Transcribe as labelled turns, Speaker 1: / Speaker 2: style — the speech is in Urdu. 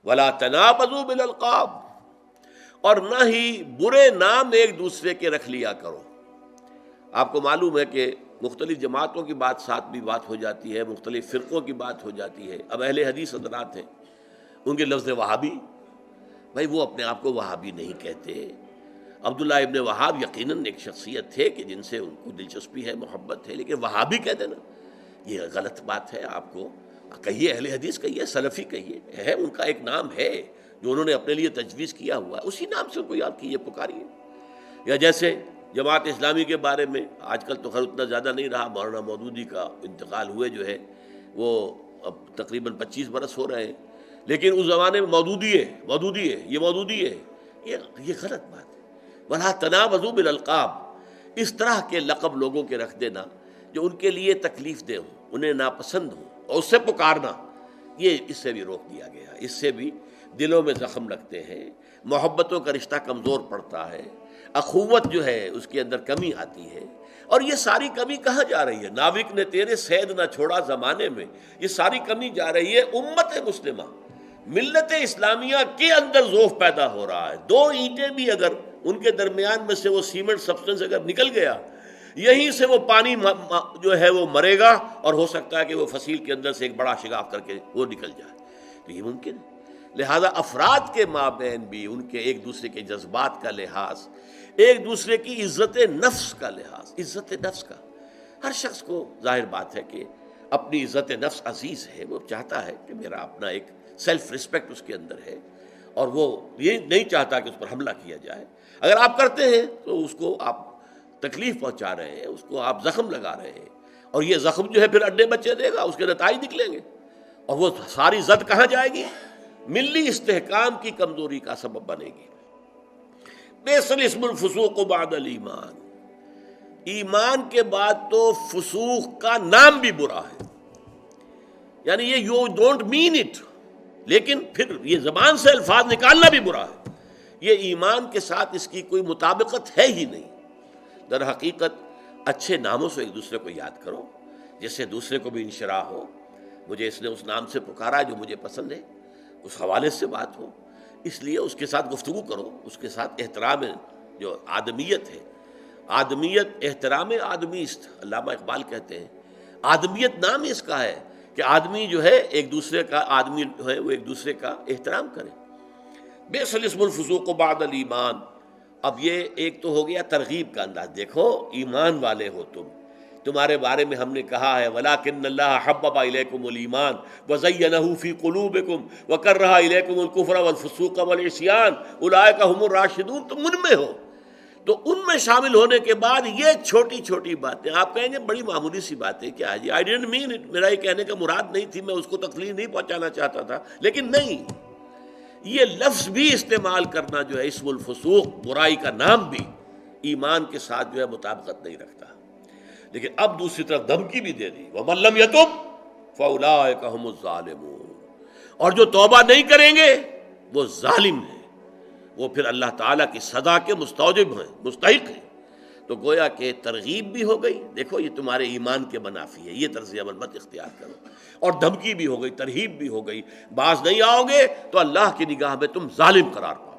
Speaker 1: ولا تنابزوا بالالقاب، اور نہ ہی برے نام ایک دوسرے کے رکھ لیا کرو۔ آپ کو معلوم ہے کہ مختلف جماعتوں کی بات ساتھ بھی بات ہو جاتی ہے، مختلف فرقوں کی بات ہو جاتی ہے۔ اب اہل حدیث حضرات ہیں، ان کے لفظ وہابی، بھائی وہ اپنے آپ کو وہابی نہیں کہتے۔ عبداللہ ابن وہاب یقیناً ایک شخصیت تھے کہ جن سے ان کو دلچسپی ہے، محبت ہے، لیکن وہابی کہتے نا، یہ غلط بات ہے۔ آپ کو کہیے اہل حدیث کہیے، سلفی کہیے، ہے ان کا ایک نام ہے جو انہوں نے اپنے لیے تجویز کیا ہوا ہے، اسی نام سے ان کو یاد کیجیے، پکاریے۔ یا جیسے جماعت اسلامی کے بارے میں آج کل تو خیر اتنا زیادہ نہیں رہا، مولانا مودودی کا انتقال ہوئے جو ہے وہ اب تقریباً 25 برس ہو رہے ہیں، لیکن اس زمانے میں مودودی ہے، مودودی ہے، یہ مودودی ہے، یہ غلط بات ہے۔ وَلَا تَنَابَزُوا بِالْأَلْقَابِ، اس طرح کے لقب لوگوں کے رکھ دینا جو ان کے لیے تکلیف دہ ہوں، انہیں ناپسند ہوں، اور اس سے پکارنا، یہ اس سے بھی روک دیا گیا۔ اس سے بھی دلوں میں زخم لگتے ہیں، محبتوں کا رشتہ کمزور پڑتا ہے، اخوت جو ہے اس کے اندر کمی آتی ہے۔ اور یہ ساری کمی کہاں جا رہی ہے؟ ناوک نے تیرے صید نہ چھوڑا زمانے میں، یہ ساری کمی جا رہی ہے امت مسلمہ، ملت اسلامیہ کے اندر ذوف پیدا ہو رہا ہے۔ دو اینٹیں بھی اگر ان کے درمیان میں سے وہ سیمنٹ سبسٹنس اگر نکل گیا، یہیں سے وہ پانی جو ہے وہ مرے گا، اور ہو سکتا ہے کہ وہ فصیل کے اندر سے ایک بڑا شگاف کر کے وہ نکل جائے، تو یہ ممکن ہے۔ لہذا افراد کے مابین بھی ان کے ایک دوسرے کے جذبات کا لحاظ، ایک دوسرے کی عزت نفس کا لحاظ، عزت نفس کا، ہر شخص کو ظاہر بات ہے کہ اپنی عزت نفس عزیز ہے، وہ چاہتا ہے کہ میرا اپنا ایک سیلف ریسپیکٹ اس کے اندر ہے، اور وہ یہ نہیں چاہتا کہ اس پر حملہ کیا جائے۔ اگر آپ کرتے ہیں تو اس کو آپ تکلیف پہنچا رہے ہیں، اس کو آپ زخم لگا رہے ہیں، اور یہ زخم جو ہے پھر اڈے بچے دے گا، اس کے نتائج نکلیں گے، اور وہ ساری زد کہاں جائے گی؟ ملی استحکام کی کمزوری کا سبب بنے گی۔ بئس الاسم الفسوق بعد الایمان، ایمان کے بعد تو فسوق کا نام بھی برا ہے، یعنی یہ یو ڈونٹ مین اٹ، لیکن پھر یہ زبان سے الفاظ نکالنا بھی برا ہے، یہ ایمان کے ساتھ اس کی کوئی مطابقت ہے ہی نہیں۔ در حقیقت اچھے ناموں سے ایک دوسرے کو یاد کرو، جس سے دوسرے کو بھی انشراح ہو، مجھے اس نے اس نام سے پکارا جو مجھے پسند ہے، اس حوالے سے بات ہو، اس لیے اس کے ساتھ گفتگو کرو، اس کے ساتھ احترام جو آدمیت ہے، آدمیت احترام آدمی است، علامہ اقبال کہتے ہیں، آدمیت نام اس کا ہے کہ آدمی جو ہے ایک دوسرے کا، آدمی جو ہے وہ ایک دوسرے کا احترام کرے۔ بئس الاسم الفسوق بعد الایمان، اب یہ ایک تو ہو گیا ترغیب کا انداز، دیکھو ایمان والے ہو تمہارے بارے میں ہم نے کہا ہے وَلَٰكِنَّ اللَّهَ حَبَّبَ إِلَيْكُمُ الْإِيمَانَ وَزَيَّنَهُ فِي قُلُوبِكُمْ وَكَرَّهَ إِلَيْكُمُ الْكُفْرَ وَالْفُسُوقَ وَالْعِصْيَانَ أُولَٰئِكَ هُمُ الرَّاشِدُونَ، تم ان میں ہو۔ تو ان میں شامل ہونے کے بعد یہ چھوٹی چھوٹی باتیں آپ کہیں گے بڑی معمولی سی باتیں، کیا جی آئی ڈنٹ مین اٹ، میرا یہ کہنے کا مراد نہیں تھی، میں اس کو تکلیف نہیں پہنچانا چاہتا تھا، لیکن نہیں، یہ لفظ بھی استعمال کرنا جو ہے اسم الفسوق، برائی کا نام بھی ایمان کے ساتھ جو ہے مطابقت نہیں رکھتا۔ لیکن اب دوسری طرف دھمکی بھی دے دی، وَمَن لَّمْ يَتُبْ فَأُولَٰئِكَ هُمُ الظَّالِمُونَ، اور جو توبہ نہیں کریں گے وہ ظالم ہیں، وہ پھر اللہ تعالیٰ کی سزا کے مستوجب ہیں، مستحق ہیں۔ تو گویا کہ ترغیب بھی ہو گئی، دیکھو یہ تمہارے ایمان کے منافی ہے، یہ طرز عمل مت اختیار کرو، اور دھمکی بھی ہو گئی، ترہیب بھی ہو گئی، باز نہیں آؤ گے تو اللہ کی نگاہ میں تم ظالم قرار پاؤ۔